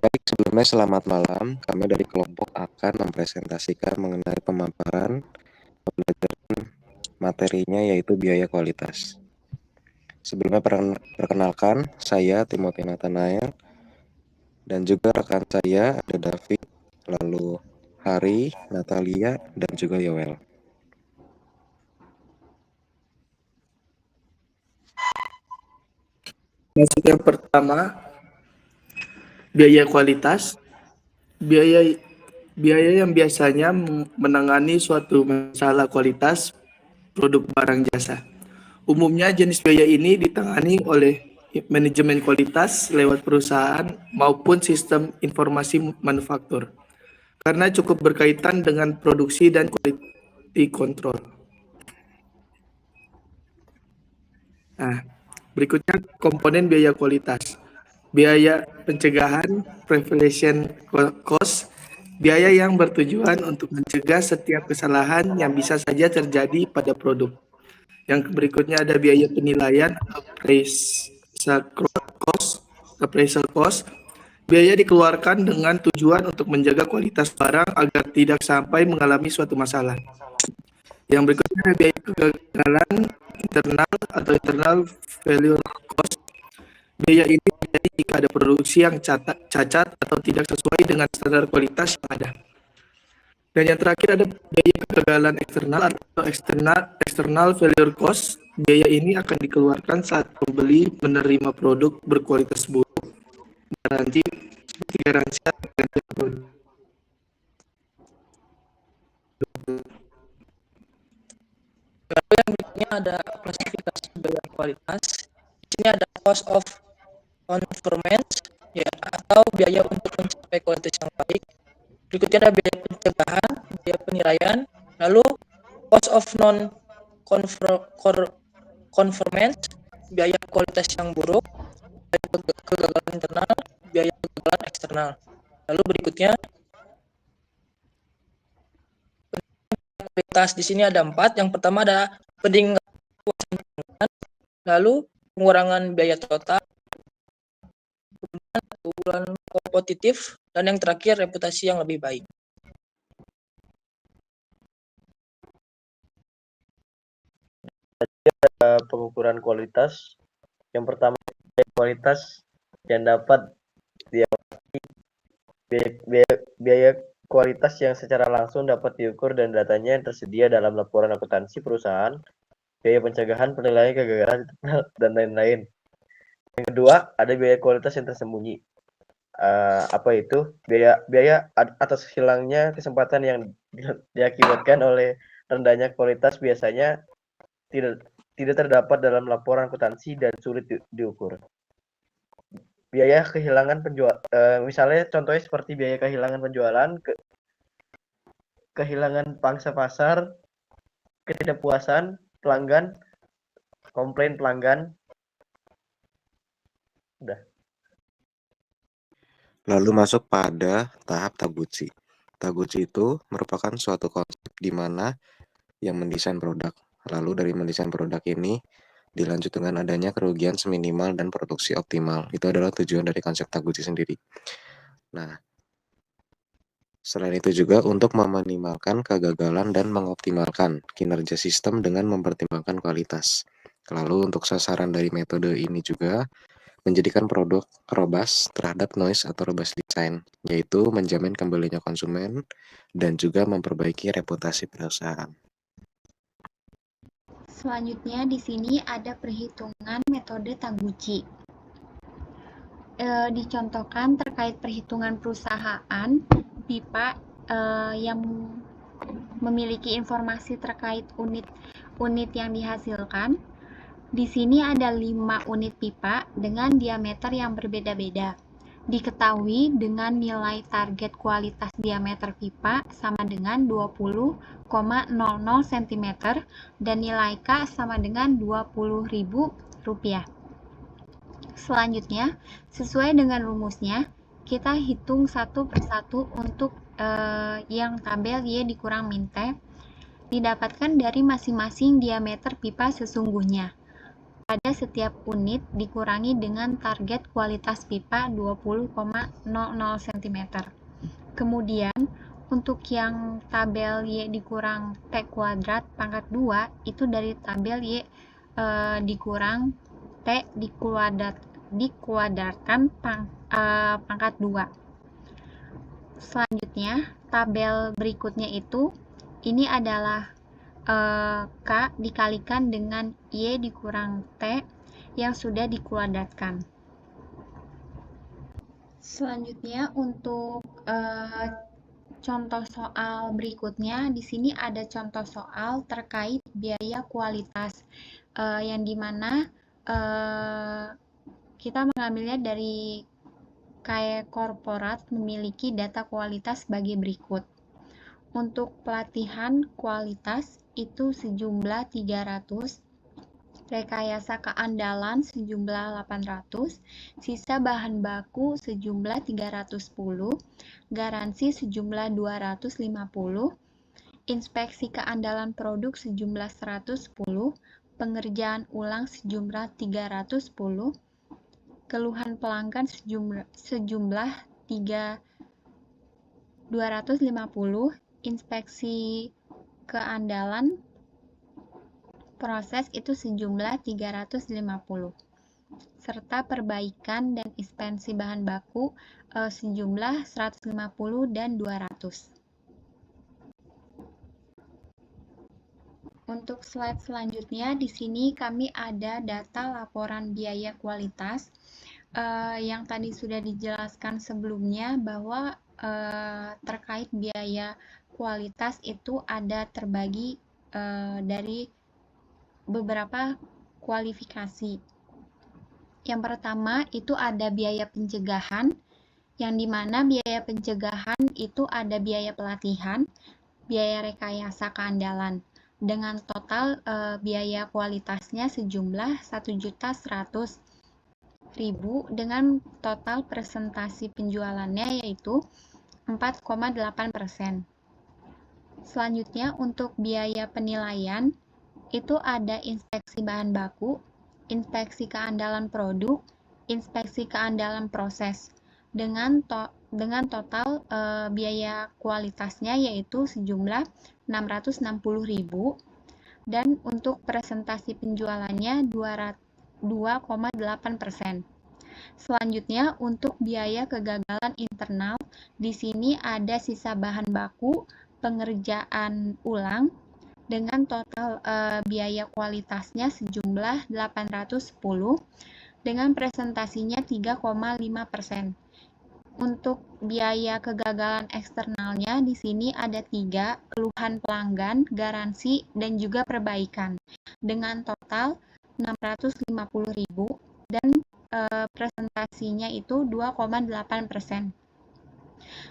Baik, sebelumnya selamat malam. Kami dari kelompok akan mempresentasikan mengenai pemaparan pembelajaran materinya yaitu biaya kualitas. Sebelumnya perkenalkan, saya Timothy Nathanael dan juga rekan saya ada David, lalu Hari, Natalia, dan juga Yoel. Masuk yang pertama, biaya kualitas. Biaya yang biasanya menangani suatu masalah kualitas produk barang jasa. Umumnya jenis biaya ini ditangani oleh manajemen kualitas lewat perusahaan maupun sistem informasi manufaktur, karena cukup berkaitan dengan produksi dan quality control. Nah, berikutnya komponen biaya kualitas. Biaya pencegahan, prevention cost, biaya yang bertujuan untuk mencegah setiap kesalahan yang bisa saja terjadi pada produk. Yang berikutnya ada biaya penilaian, appraisal cost. Biaya dikeluarkan dengan tujuan untuk menjaga kualitas barang agar tidak sampai mengalami suatu masalah. Yang berikutnya ada biaya kegagalan internal atau internal failure cost. Biaya ini terjadi jika ada produksi yang cacat atau tidak sesuai dengan standar kualitas yang ada. Dan yang terakhir ada biaya kegagalan eksternal atau external failure cost. Biaya ini akan dikeluarkan saat pembeli menerima produk berkualitas buruk, garansi seperti garansi produk. Lalu yang berikutnya ada klasifikasi biaya kualitas. Di sini ada cost of conformance, ya, atau biaya untuk mencapai kualitas yang baik. Berikutnya ada biaya pencegahan, biaya penilaian, lalu cost of non conformance, biaya kualitas yang buruk, biaya kegagalan internal, biaya kegagalan eksternal. Lalu berikutnya kualitas, di sini ada 4. Yang pertama ada peningkatan, lalu pengurangan biaya total, keunggulan kompetitif, dan yang terakhir reputasi yang lebih baik. Pengukuran kualitas. Yang pertama, kualitas yang dapat diawasi. Biaya kualitas yang secara langsung dapat diukur dan datanya yang tersedia dalam laporan akuntansi perusahaan. Biaya pencegahan, penilaian kegagalan, dan lain-lain. Yang kedua, ada biaya kualitas yang tersembunyi. Apa itu? Biaya atas hilangnya kesempatan yang diakibatkan oleh rendahnya kualitas, biasanya tidak terdapat dalam laporan akuntansi dan sulit diukur. Biaya kehilangan penjual, misalnya contohnya seperti biaya kehilangan penjualan, kehilangan pangsa pasar, ketidakpuasan pelanggan, komplain pelanggan. Udah. Lalu masuk pada tahap Taguchi. Taguchi itu merupakan suatu konsep di mana yang mendesain produk. Lalu dari mendesain produk ini dilanjut dengan adanya kerugian seminimal dan produksi optimal. Itu adalah tujuan dari konsep Taguchi sendiri. Nah, selain itu juga untuk meminimalkan kegagalan dan mengoptimalkan kinerja sistem dengan mempertimbangkan kualitas. Lalu untuk sasaran dari metode ini juga menjadikan produk robust terhadap noise atau robust design, yaitu menjamin kembalinya konsumen dan juga memperbaiki reputasi perusahaan. Selanjutnya di sini ada perhitungan metode Taguchi. Dicontohkan terkait perhitungan perusahaan pipa yang memiliki informasi terkait unit yang dihasilkan. Di sini ada 5 unit pipa dengan diameter yang berbeda-beda. Diketahui dengan nilai target kualitas diameter pipa sama dengan 20,00 cm dan nilai K sama dengan Rp20.000. Selanjutnya, sesuai dengan rumusnya, kita hitung satu persatu untuk yang tabel Y dikurang min T didapatkan dari masing-masing diameter pipa sesungguhnya. pada setiap unit dikurangi dengan target kualitas pipa 20,00 cm. Kemudian, untuk yang tabel Y dikurang T kuadrat pangkat 2, itu dari tabel Y dikurang T dikuadratkan pangkat 2. Selanjutnya, tabel berikutnya itu, ini adalah K dikalikan dengan Y dikurang T yang sudah dikuadratkan. Selanjutnya, untuk contoh soal berikutnya, di sini ada contoh soal terkait biaya kualitas, yang dimana kita mengambilnya dari KAE Korporat memiliki data kualitas sebagai berikut. Untuk pelatihan kualitas itu sejumlah 300, rekayasa keandalan sejumlah 800, sisa bahan baku sejumlah 310, garansi sejumlah 250, inspeksi keandalan produk sejumlah 110, pengerjaan ulang sejumlah 310, keluhan pelanggan sejumlah 250, inspeksi keandalan proses itu sejumlah 350, serta perbaikan dan inspeksi bahan baku sejumlah 150 dan 200. Untuk slide selanjutnya, di sini kami ada data laporan biaya kualitas yang tadi sudah dijelaskan sebelumnya bahwa terkait biaya kualitas itu ada terbagi dari beberapa kualifikasi. Yang pertama itu ada biaya pencegahan, yang dimana biaya pencegahan itu ada biaya pelatihan, biaya rekayasa keandalan, dengan total biaya kualitasnya sejumlah 1.100.000 dengan total presentasi penjualannya yaitu 4,8%. Selanjutnya untuk biaya penilaian itu ada inspeksi bahan baku, inspeksi keandalan produk, inspeksi keandalan proses dengan total biaya kualitasnya yaitu sejumlah 660.000 dan untuk presentasi penjualannya 2,8%. Selanjutnya untuk biaya kegagalan internal, di sini ada sisa bahan baku, pengerjaan ulang dengan total biaya kualitasnya sejumlah 810 dengan presentasinya 3,5%. Untuk biaya kegagalan eksternalnya di sini ada 3, keluhan pelanggan, garansi, dan juga perbaikan dengan total 650.000 dan presentasinya itu 2,8%.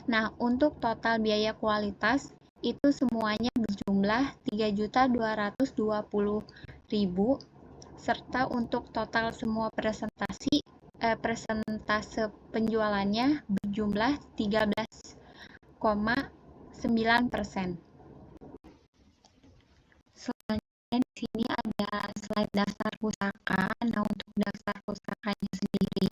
Nah, untuk total biaya kualitas itu semuanya berjumlah 3.220.000 serta untuk total semua persentase penjualannya berjumlah 13,9%. Selanjutnya di sini ada slide daftar pustaka. Nah, untuk daftar pustakanya sendiri